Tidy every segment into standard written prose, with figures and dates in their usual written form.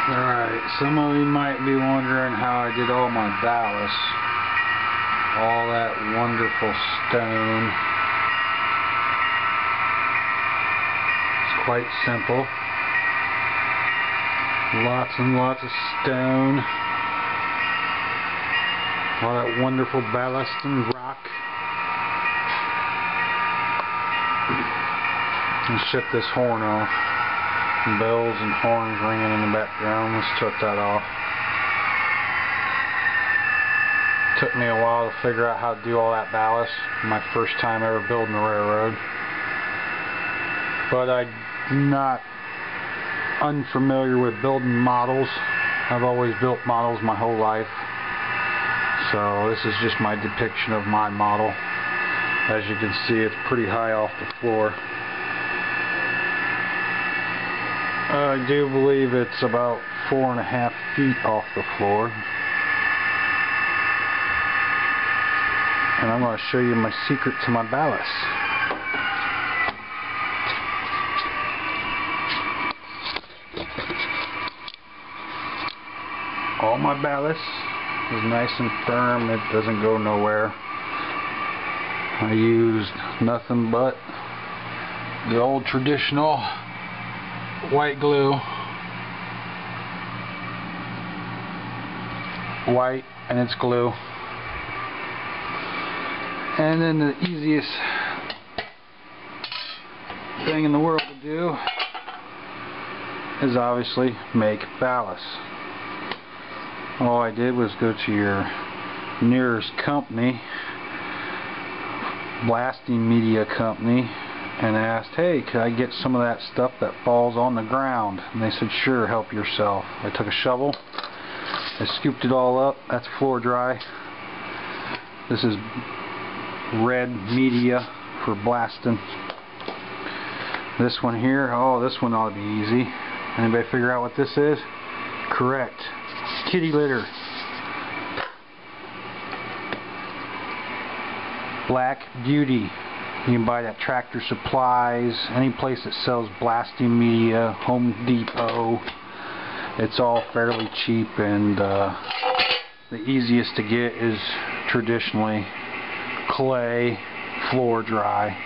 Alright, some of you might be wondering how I did all my ballast. All that wonderful stone. It's quite simple. Lots and lots of stone. All that wonderful ballast and rock. And shut this horn off. Bells and horns ringing in the background. Let's shut that off. Took me a while to figure out how to do all that ballast. My first time ever building a railroad. But I'm not unfamiliar with building models. I've always built models my whole life. So this is just my depiction of my model. As you can see, it's pretty high off the floor. I do believe it's about 4.5 feet off the floor. And I'm going to show you my secret to my ballast. All my ballast is nice and firm. It doesn't go nowhere. I used nothing but the old traditional white glue, white, and it's glue. And then the easiest thing in the world to do is obviously make ballast. All I did was go to your nearest company, blasting media company, and asked, hey, could I get some of that stuff that falls on the ground? And they said, sure, help yourself. I took a shovel, I scooped it all up. That's floor dry. This is red media for blasting. This one here, oh, this one ought to be easy. Anybody figure out what this is? Correct. Kitty litter. Black Beauty. You can buy that Tractor Supplies, any place that sells blasting media, Home Depot. It's all fairly cheap, and the easiest to get is traditionally clay, floor dry.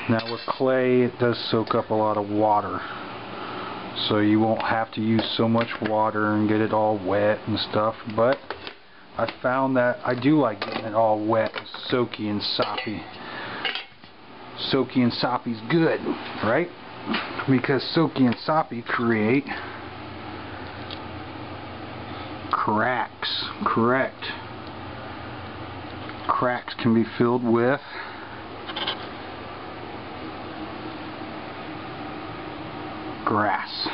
Now with clay, it does soak up a lot of water, so you won't have to use so much water and get it all wet and stuff, but I found that I do like getting it all wet, soaky and soppy. Soaky and soppy's good, right? Because soaky and soppy create cracks. Correct. Cracks can be filled with grass.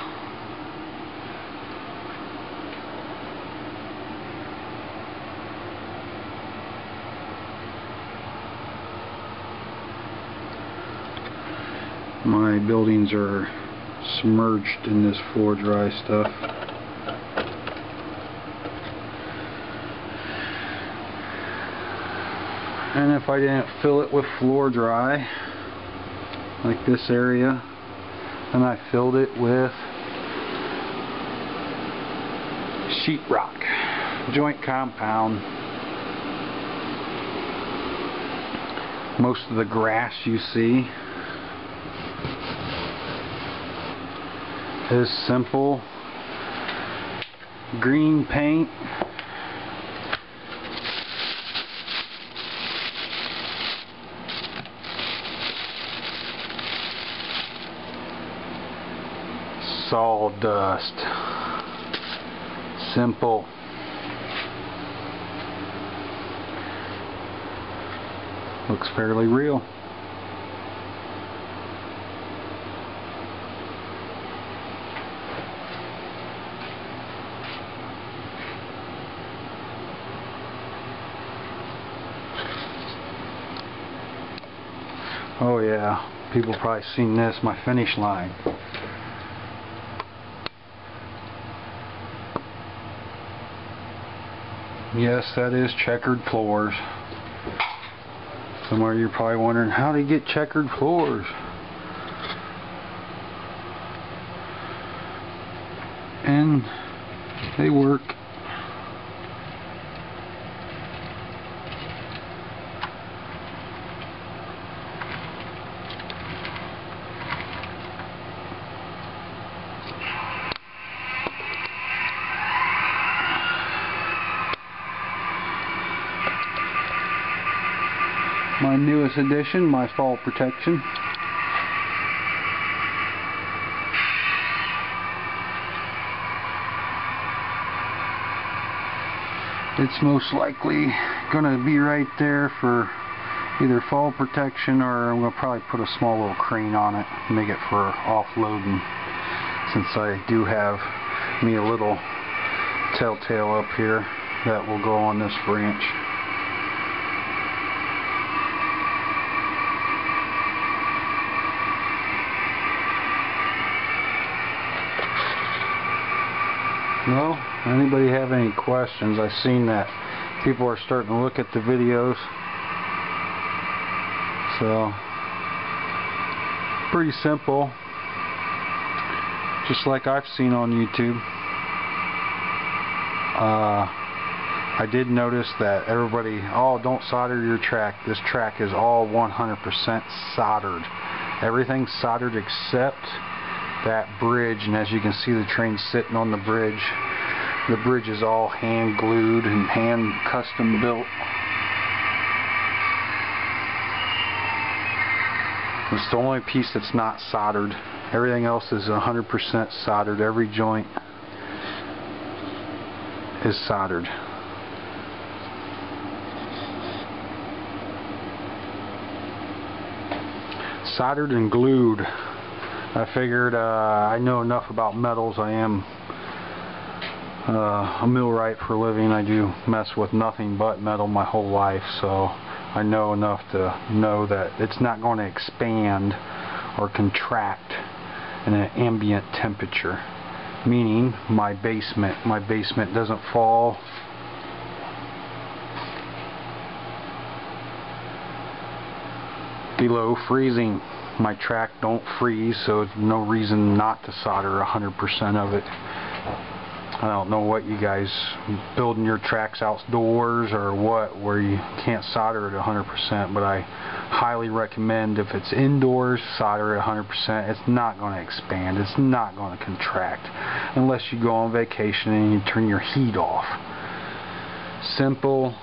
My buildings are submerged in this floor dry stuff. And if I didn't fill it with floor dry, like this area, then I filled it with sheetrock, joint compound. Most of the grass you see is simple green paint, sawdust. Simple. Looks fairly real. Oh yeah, people probably seen this, my finish line. Yes, that is checkered floors. Some of you are probably wondering, how do you get checkered floors? and they work. My newest addition, my fall protection. It's most likely going to be right there for either fall protection, or I'm going to probably put a small little crane on it and make it for offloading, since I do have me a little telltale up here that will go on this branch. Well, anybody have any questions? I've seen that people are starting to look at the videos. So, pretty simple. Just like I've seen on YouTube. I did notice that everybody, oh, don't solder your track. This track is all 100% soldered. Everything's soldered except that bridge, and as you can see, the train's sitting on the bridge. The bridge is all hand glued and hand custom built. It's the only piece that's not soldered. Everything else is 100% soldered. Every joint is soldered. Soldered and glued. I figured I know enough about metals. I am a millwright for a living. I do mess with nothing but metal my whole life, so I know enough to know that it's not going to expand or contract in an ambient temperature, meaning my basement doesn't fall below freezing. My track don't freeze, so there's no reason not to solder 100% of it. I don't know what you guys building your tracks outdoors or what, where you can't solder it 100%, but I highly recommend if it's indoors, solder it 100%. It's not going to expand. It's not going to contract unless you go on vacation and you turn your heat off. Simple.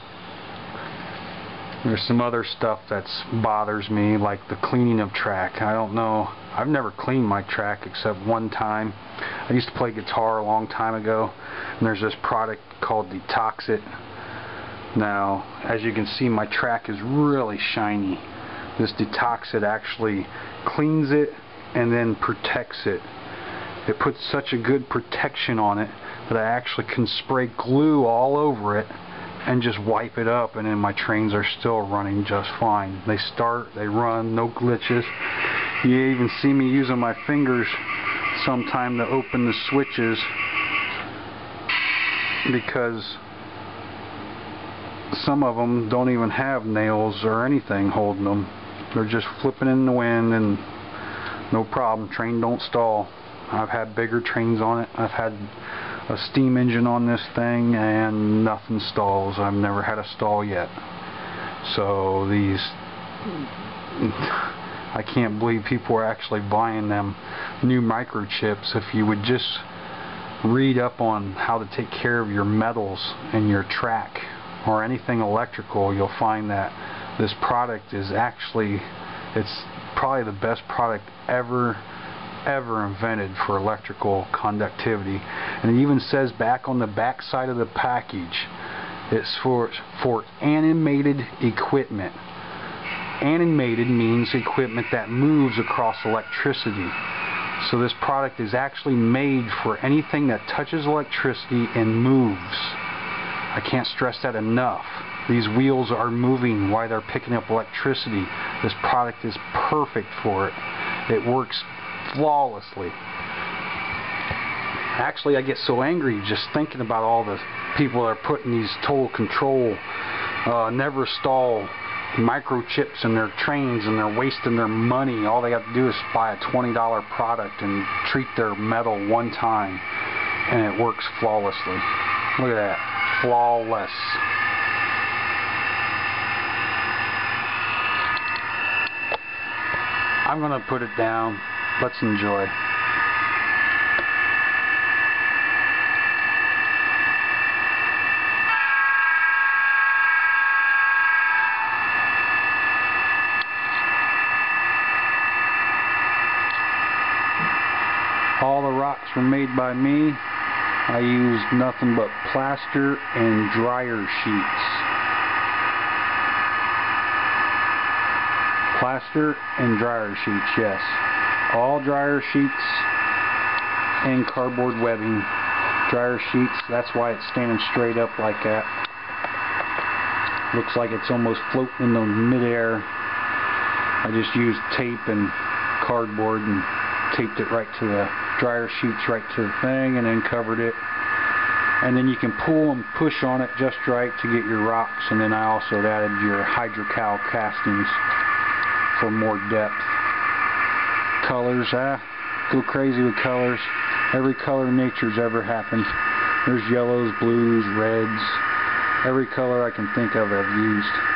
There's some other stuff that bothers me, like the cleaning of track. I don't know. I've never cleaned my track except one time. I used to play guitar a long time ago, and there's this product called Detox It. Now, as you can see, my track is really shiny. This Detox It actually cleans it and then protects it. It puts such a good protection on it that I actually can spray glue all over it and just wipe it up, and then my trains are still running just fine. They start, they run, no glitches. You even see me using my fingers sometime to open the switches, because some of them don't even have nails or anything holding them. They're just flipping in the wind and no problem. Train don't stall. I've had bigger trains on it. I've had a steam engine on this thing and nothing stalls. I've never had a stall yet. So these, I can't believe people are actually buying them new microchips. If you would just read up on how to take care of your metals in your track or anything electrical, you'll find that this product is actually, it's probably the best product ever invented for electrical conductivity. And it even says back on the back side of the package, it's for animated equipment. Animated means equipment that moves across electricity. So this product is actually made for anything that touches electricity and moves. I can't stress that enough. These wheels are moving while they're picking up electricity. This product is perfect for it. It works flawlessly. Actually, I get so angry just thinking about all the people that are putting these total control, never stall microchips in their trains, and they're wasting their money. All they have to do is buy a $20 product and treat their metal one time. and it works flawlessly. Look at that. Flawless. I'm going to put it down. Let's enjoy. All the rocks were made by me. I used nothing but plaster and dryer sheets. Plaster and dryer sheets, yes. All dryer sheets and cardboard webbing. Dryer sheets, that's why it's standing straight up like that. Looks like it's almost floating in the midair. I just used tape and cardboard and taped it right to the dryer sheets, right to the thing, and then covered it. And then you can pull and push on it just right to get your rocks. And then I also added your hydrocal castings for more depth. Colors, go crazy with colors. Every color nature's ever happened. There's yellows, blues, reds. Every color I can think of I've used.